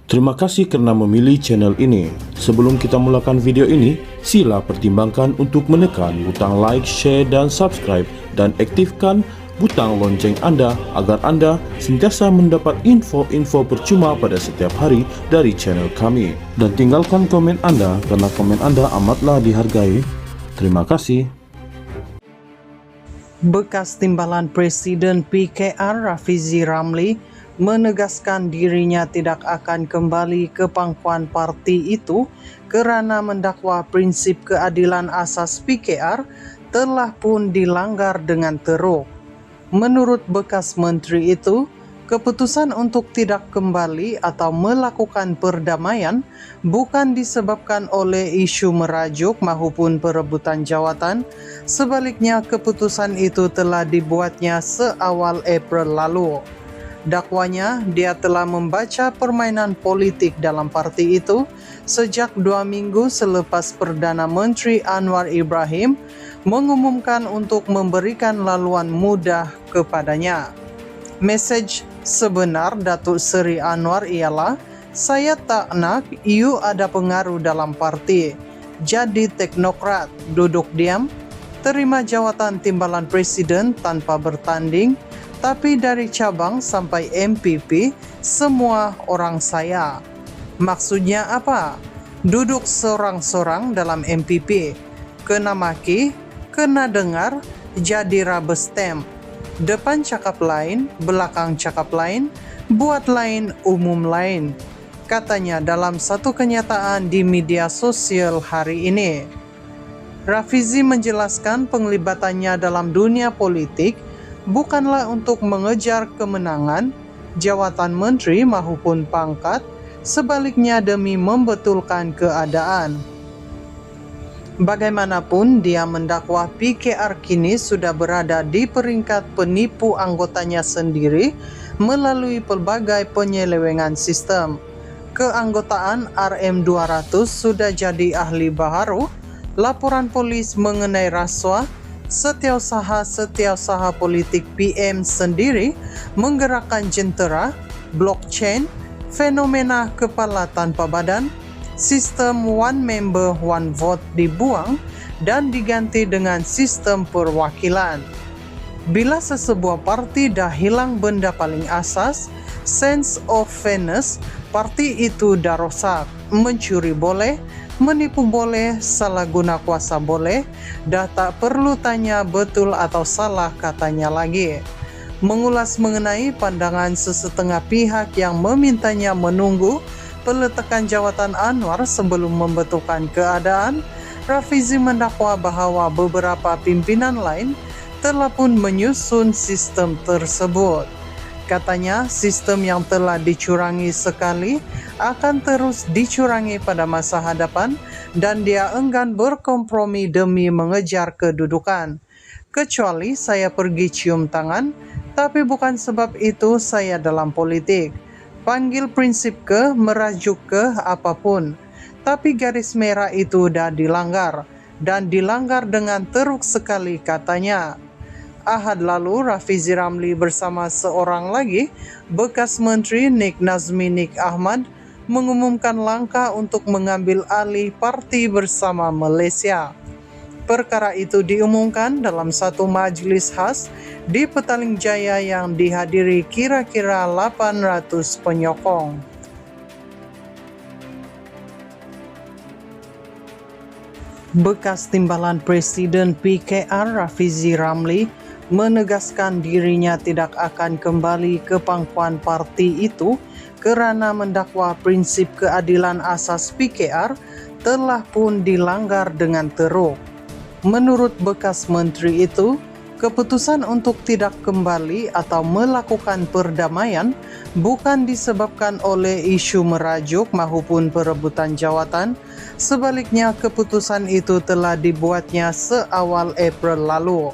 Terima kasih karena memilih channel ini. Sebelum kita mulakan video ini, sila pertimbangkan untuk menekan butang like, share, dan subscribe, dan aktifkan butang lonceng Anda agar Anda sentiasa mendapat info-info percuma pada setiap hari dari channel kami. Dan tinggalkan komen Anda karena komen Anda amatlah dihargai. Terima kasih. Bekas Timbalan Presiden PKR Rafizi Ramli menegaskan dirinya tidak akan kembali ke pangkuan parti itu kerana mendakwa prinsip keadilan asas PKR telah pun dilanggar dengan teruk. Menurut bekas menteri itu, keputusan untuk tidak kembali atau melakukan perdamaian bukan disebabkan oleh isu merajuk maupun perebutan jawatan. Sebaliknya, keputusan itu telah dibuatnya seawal April lalu. Dakwanya, dia telah membaca permainan politik dalam parti itu sejak 2 minggu selepas Perdana Menteri Anwar Ibrahim mengumumkan untuk memberikan laluan mudah kepadanya. Mesej sebenar Datuk Seri Anwar ialah, saya tak nak you ada pengaruh dalam parti. Jadi teknokrat, duduk diam, terima jawatan timbalan presiden tanpa bertanding, tapi dari cabang sampai MPP, semua orang saya. Maksudnya apa? Duduk sorang-sorang dalam MPP. Kena maki, kena dengar, jadi rubber stamp. Depan cakap lain, belakang cakap lain, buat lain, umum lain. Katanya dalam satu kenyataan di media sosial hari ini. Rafizi menjelaskan penglibatannya dalam dunia politik bukanlah untuk mengejar kemenangan, jawatan menteri maupun pangkat, sebaliknya demi membetulkan keadaan. Bagaimanapun, dia mendakwa PKR kini sudah berada di peringkat penipu anggotanya sendiri melalui pelbagai penyelewengan sistem. Keanggotaan RM200 sudah jadi ahli baharu, laporan polis mengenai rasuah, setiausaha politik PM sendiri menggerakkan jentera, blockchain, fenomena kepala tanpa badan, sistem one member one vote dibuang dan diganti dengan sistem perwakilan. Bila sesebuah parti dah hilang benda paling asas, sense of fairness, parti itu dah rosak. Mencuri boleh, menipu boleh, salah guna kuasa boleh, dah tak perlu tanya betul atau salah katanya lagi. Mengulas mengenai pandangan sesetengah pihak yang memintanya menunggu peletakan jawatan Anwar sebelum membetulkan keadaan, Rafizi mendakwa bahawa beberapa pimpinan lain telah pun menyusun sistem tersebut. Katanya, sistem yang telah dicurangi sekali akan terus dicurangi pada masa hadapan dan dia enggan berkompromi demi mengejar kedudukan. Kecuali saya pergi cium tangan, tapi bukan sebab itu saya dalam politik. Panggil prinsip ke, merajuk ke, apapun. Tapi garis merah itu dah dilanggar, dan dilanggar dengan teruk sekali katanya. Ahad lalu, Rafizi Ramli bersama seorang lagi, bekas menteri Nik Nazmi Nik Ahmad, mengumumkan langkah untuk mengambil alih parti bersama Malaysia. Perkara itu diumumkan dalam satu majlis khas di Petaling Jaya yang dihadiri kira-kira 800 penyokong. Bekas Timbalan Presiden PKR Rafizi Ramli menegaskan dirinya tidak akan kembali ke pangkuan parti itu kerana mendakwa prinsip keadilan asas PKR telah pun dilanggar dengan teruk. Menurut bekas menteri itu, keputusan untuk tidak kembali atau melakukan perdamaian bukan disebabkan oleh isu merajuk maupun perebutan jawatan. Sebaliknya, keputusan itu telah dibuatnya seawal April lalu.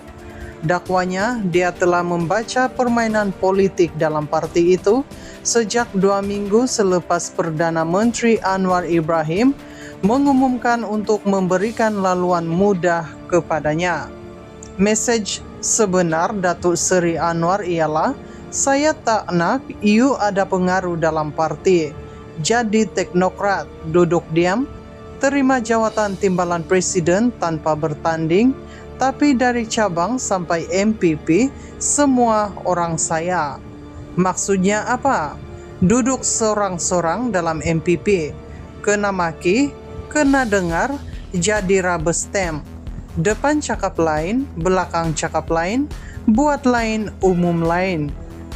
Dakwanya, dia telah membaca permainan politik dalam parti itu sejak 2 minggu selepas Perdana Menteri Anwar Ibrahim mengumumkan untuk memberikan laluan mudah kepadanya. Mesej sebenar Datuk Seri Anwar ialah, saya tak nak you ada pengaruh dalam parti. jadi teknokrat, duduk diam, terima jawatan timbalan presiden tanpa bertanding, tapi dari cabang sampai MPP, semua orang saya. Maksudnya apa? Duduk sorang-sorang dalam MPP, kena maki, kena dengar, jadi rubber stamp. Depan cakap lain, belakang cakap lain, buat lain, umum lain.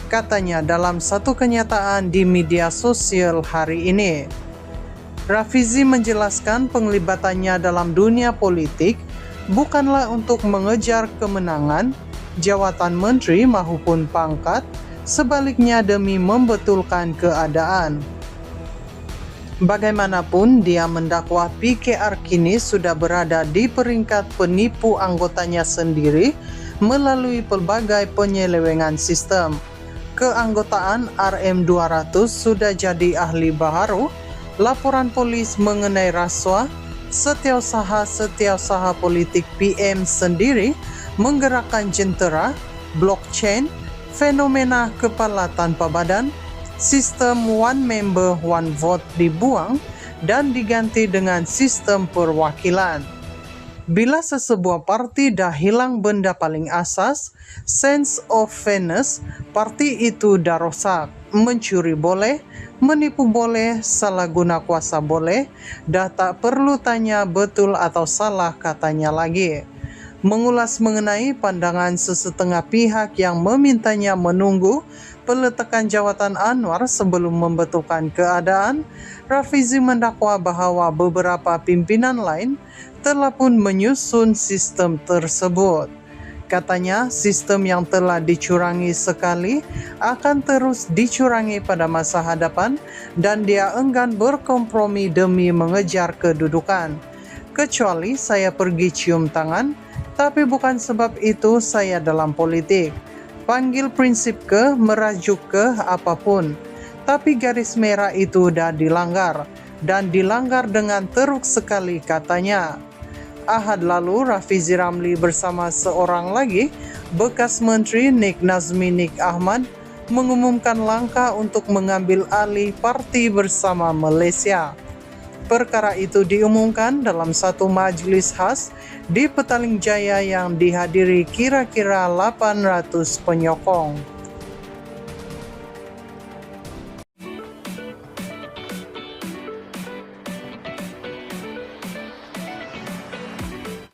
Katanya dalam satu kenyataan di media sosial hari ini. Rafizi menjelaskan penglibatannya dalam dunia politik bukanlah untuk mengejar kemenangan, jawatan menteri maupun pangkat, sebaliknya demi membetulkan keadaan. Bagaimanapun, dia mendakwa PKR kini sudah berada di peringkat penipu anggotanya sendiri melalui pelbagai penyelewengan sistem. Keanggotaan RM200 sudah jadi ahli baharu, laporan polis mengenai rasuah, setiausaha politik PM sendiri menggerakkan jentera, blockchain, fenomena kepala tanpa badan, sistem one member one vote dibuang dan diganti dengan sistem perwakilan. Bila sesebuah parti dah hilang benda paling asas, sense of fairness, parti itu dah rosak. Mencuri boleh, menipu boleh, salah guna kuasa boleh, dah tak perlu tanya betul atau salah katanya lagi. Mengulas mengenai pandangan sesetengah pihak yang memintanya menunggu peletakan jawatan Anwar sebelum membetulkan keadaan, Rafizi mendakwa bahwa beberapa pimpinan lain telah pun menyusun sistem tersebut. Katanya, sistem yang telah dicurangi sekali akan terus dicurangi pada masa hadapan dan dia enggan berkompromi demi mengejar kedudukan. Kecuali saya pergi cium tangan, tapi bukan sebab itu saya dalam politik. Panggil prinsip ke, merajuk ke, apapun. Tapi garis merah itu dah dilanggar, dan dilanggar dengan teruk sekali katanya. Ahad lalu, Rafizi Ramli bersama seorang lagi, bekas Menteri Nik Nazmi Nik Ahmad, mengumumkan langkah untuk mengambil alih Parti Bersama Malaysia. Perkara itu diumumkan dalam satu majelis khas di Petaling Jaya yang dihadiri kira-kira 800 penyokong.